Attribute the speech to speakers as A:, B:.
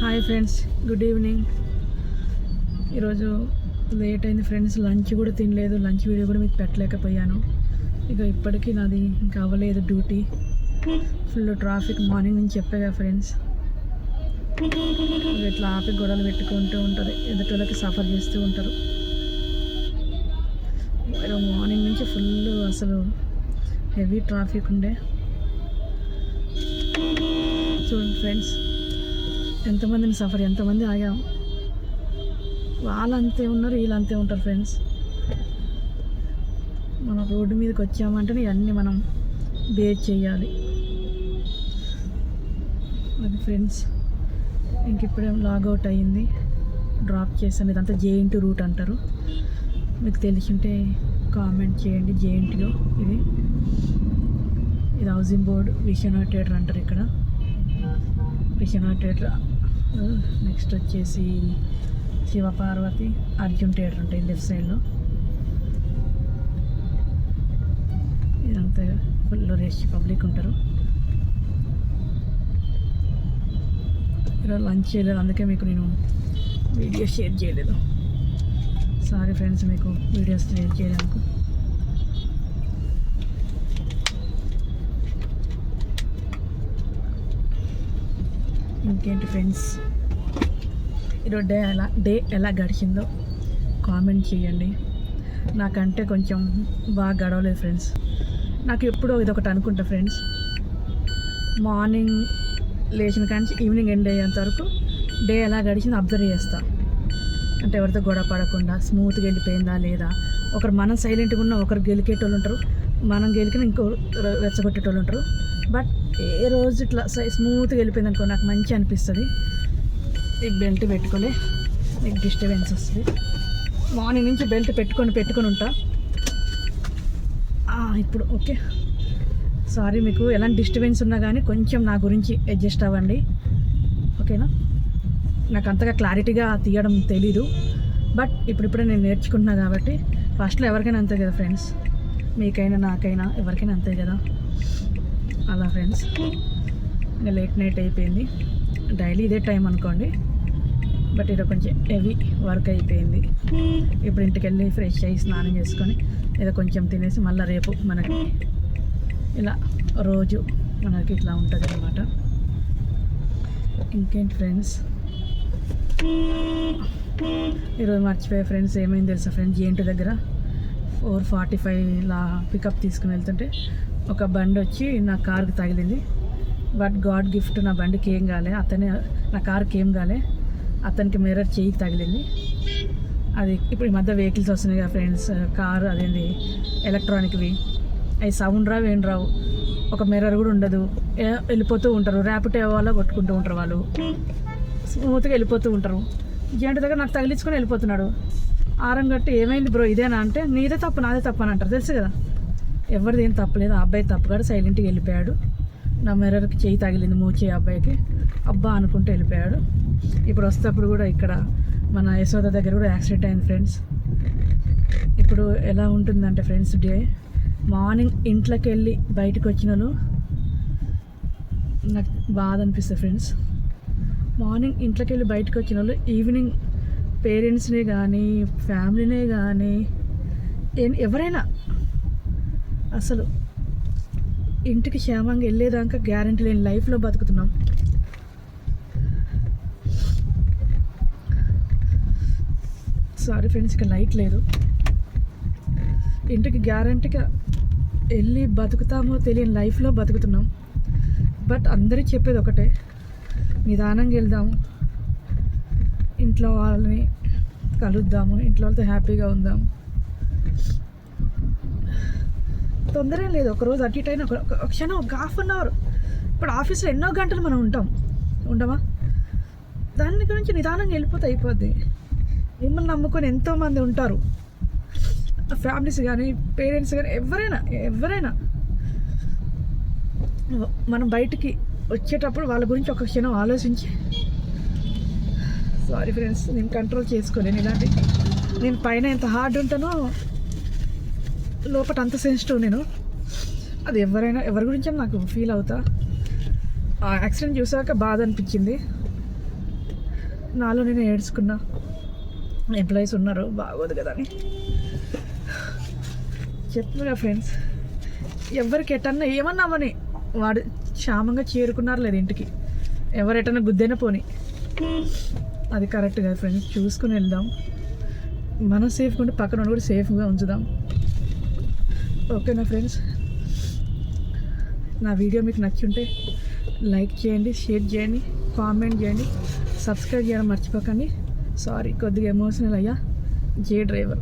A: Hi friends, good evening. ఈరోజు late అయింది friends, lunch కూడా తినలేదు. లంచ్ వీడియో కూడా మీకు పెట్టలేకపోయాను. ఇక ఇప్పటికీ నాది ఇంకా అవ్వలేదు డ్యూటీ. ఫుల్ ట్రాఫిక్ మార్నింగ్ నుంచి చెప్పాగా ఫ్రెండ్స్. ఇట్లా ఆపి గొడవలు పెట్టుకుంటూ ఉంటారు, ఎదుటోళ్ళకి సఫర్ చేస్తూ ఉంటారు. మార్నింగ్ నుంచి ఫుల్ అసలు హెవీ ట్రాఫిక్ ఉండే. చూడండి ఫ్రెండ్స్, ఎంతమందిని సఫర్, ఎంతమంది ఆగాం. వాళ్ళు అంతే ఉన్నారు, వీళ్ళు అంతే ఉంటారు ఫ్రెండ్స్. మన రోడ్డు మీదకి వచ్చామంటే ఇవన్నీ మనం బేర్ చేయాలి. అది ఫ్రెండ్స్, ఇంక ఇప్పుడేం లాగౌట్ అయ్యింది, డ్రాప్ చేశాను. ఇదంతా జేఎన్టీ రూట్ అంటారు, మీకు తెలిసింటే కామెంట్ చేయండి. జేఎన్టీలో ఇది హౌసింగ్ బోర్డ్ విశ్వనాథ్ థియేటర్ అంటారు ఇక్కడ, విశ్వనాథ్ థియేటర్. నెక్స్ట్ వచ్చేసి శివపార్వతి అర్జున్ థియేటర్ ఉంటాయి లెఫ్ట్ సైడ్లో. ఇదంతా ఫుల్ రష్ పబ్లిక్ ఉంటారు. ఈరోజు లంచ్ చేయలేదు, అందుకే మీకు నేను వీడియో షేర్ చేయలేదు. సారీ ఫ్రెండ్స్, మీకు వీడియోస్ షేర్ చేయడానికి. ఇంకేంటి ఫ్రెండ్స్, ఈరోజు డే ఎలా గడిచిందో కామెంట్ చేయండి. నాకంటే కొంచెం బాగా గడవలేదు ఫ్రెండ్స్. నాకు ఎప్పుడో ఇదొకటి అనుకుంటా ఫ్రెండ్స్, మార్నింగ్ లేచిన కానీ ఈవినింగ్ ఎండ్ అయ్యేంత వరకు డే ఎలా గడిచిందో అబ్జర్వ్ చేస్తా. అంటే ఎవరితో గొడవ పడకుండా స్మూత్గా వెళ్ళిపోయిందా లేదా. ఒకరు మనం సైలెంట్గా ఉన్న ఒకరు గెలికేటోళ్ళు ఉంటారు, మనం గెలికిన ఇంకో రెచ్చగొట్టేటోళ్ళు ఉంటారు. బట్ ఏ రోజు ఇట్లా స్మూత్గా వెళ్ళిపోయింది అనుకో, నాకు మంచి అనిపిస్తుంది. ఈ బెల్ట్ పెట్టుకోలే, నీకు డిస్టర్బెన్స్ వస్తుంది. మార్నింగ్ నుంచి బెల్ట్ పెట్టుకొని ఉంటా. ఇప్పుడు ఓకే. సారీ, మీకు ఎలాంటి డిస్టర్బెన్స్ ఉన్నా కానీ కొంచెం నా గురించి అడ్జస్ట్ అవ్వండి, ఓకేనా. నాకు అంతగా క్లారిటీగా తీయడం తెలీదు, బట్ ఇప్పుడిప్పుడే నేను నేర్చుకుంటున్నా కాబట్టి. ఫస్ట్లో ఎవరికైనా అంతే కదా ఫ్రెండ్స్, మీకైనా నాకైనా ఎవరికైనా అంతే కదా. అలా ఫ్రెండ్స్, ఇంకా లేట్ నైట్ అయిపోయింది. డైలీ ఇదే టైం అనుకోండి, బట్ ఇది కొంచెం హెవీ వర్క్ అయిపోయింది. ఇప్పుడు ఇంటికి వెళ్ళి ఫ్రెష్ అయ్యి స్నానం చేసుకొని ఏదో కొంచెం తినేసి మళ్ళీ రేపు మనకి ఇలా రోజు మనకి ఇట్లా ఉంటుంది అన్నమాట. ఇంకేంటి ఫ్రెండ్స్, ఈరోజు మర్చిపోయే ఫ్రెండ్స్, ఏమైంది తెలుసా ఫ్రెండ్స్, జేఎన్టీ దగ్గర 4:45 పికప్ తీసుకుని వెళ్తుంటే ఒక బండి వచ్చి నా కార్కి తగిలింది. బట్ గాడ్ గిఫ్ట్, నా బండికి ఏం కాలే, నా కార్కి ఏం కాలే, అతనికి మిర్రర్ చెయ్యికి తగిలింది. అది ఇప్పుడు ఈ మధ్య వెహికల్స్ వస్తున్నాయి కదా ఫ్రెండ్స్, కారు అదేంది ఎలక్ట్రానిక్వి, అవి సౌండ్ రావు ఏం రావు, ఒక మిర్రర్ కూడా ఉండదు, వెళ్ళిపోతూ ఉంటారు. ర్యాపిడో వాళ్ళ కొట్టుకుంటూ ఉంటారు, వాళ్ళు స్మూత్గా వెళ్ళిపోతూ ఉంటారు. జెంట్ దగ్గర నాకు తగిలించుకొని వెళ్ళిపోతున్నాడు. ఆరం కట్టి ఏమైంది బ్రో ఇదేనా అంటే, నీదే తప్పు నాదే తప్పు అని అంటారు, తెలుసు కదా. ఎవరిది ఏం తప్పలేదు, ఆ అబ్బాయి తప్పు కాదు, సైలెంట్గా వెళ్ళిపోయాడు. నా మిర్రర్కి చెయ్యి తగిలింది, మూచి అబ్బాయికి, అబ్బా అనుకుంటూ వెళ్ళిపోయాడు. ఇప్పుడు వస్తేప్పుడు కూడా ఇక్కడ మన యశోద దగ్గర కూడా యాక్సిడెంట్ అయింది ఫ్రెండ్స్. ఇప్పుడు ఎలా ఉంటుందంటే ఫ్రెండ్స్, డే మార్నింగ్ ఇంట్లోకి వెళ్ళి బయటకు వచ్చిన వాళ్ళు నాకు బాధ అనిపిస్తుంది ఫ్రెండ్స్. మార్నింగ్ ఇంట్లోకి వెళ్ళి బయటకు వచ్చిన వాళ్ళు ఈవినింగ్ పేరెంట్స్ని కానీ ఫ్యామిలీనే కానీ ఎవరైనా అసలు ఇంటికి క్షేమంగా వెళ్ళేదాకా గ్యారంటీ లేని లైఫ్లో బతుకుతున్నాం. సారీ ఫ్రెండ్స్, ఇక లైట్ లేదు. ఇంటికి గ్యారంటీగా వెళ్ళి బతుకుతామో తెలియని లైఫ్లో బతుకుతున్నాం. బట్ అందరూ చెప్పేది ఒకటే, నిదానంగా వెళ్దాము, ఇంట్లో వాళ్ళని కలుద్దాము, ఇంట్లో వాళ్ళతో హ్యాపీగా ఉందాము. తొందర లేదు, ఒకరోజు అటు ఇటు అయినా ఒక క్షణం, ఒక ½ అవర్. ఇప్పుడు ఆఫీస్లో ఎన్నో గంటలు మనం ఉండమా, దాని గురించి నిదానంగా వెళ్ళిపోతే అయిపోద్ది. మిమ్మల్ని నమ్ముకొని ఎంతోమంది ఉంటారు, ఫ్యామిలీస్ కానీ పేరెంట్స్ కానీ ఎవరైనా మనం బయటికి వచ్చేటప్పుడు వాళ్ళ గురించి ఒక క్షణం ఆలోచించి. సారీ ఫ్రెండ్స్, నేను కంట్రోల్ చేసుకోలేను ఇలాంటి. నేను పైన ఎంత హార్డ్ ఉంటానో లోపల అంత సెన్సిటివ్ నేను. అది ఎవరి గురించి నాకు ఫీల్ అవుతా. ఆ యాక్సిడెంట్ చూసాక బాధ అనిపించింది. నాలో నేను ఏడ్చుకున్నా, ఎంప్లాయీస్ ఉన్నారు బాగోదు కదా అని. చెప్తున్నా ఫ్రెండ్స్, ఎవరికి ఎటన్నా ఏమన్నామని వాడు క్షేమంగా చేరుకున్నారు లేదు ఇంటికి, ఎవరు ఎటన్నా గుద్దైనా పోని, అది కరెక్ట్ కాదు ఫ్రెండ్స్. చూసుకుని వెళ్దాం, మనం సేఫ్గా ఉంటే పక్కన కూడా సేఫ్గా ఉంచుదాం. ఓకేనా ఫ్రెండ్స్, నా వీడియో మీకు నచ్చుంటే లైక్ చేయండి, షేర్ చేయండి, కామెంట్ చేయండి, సబ్స్క్రైబ్ చేయడం మర్చిపోకండి. సారీ, కొద్దిగా ఎమోషనల్ అయ్యా. జే డ్రైవర్.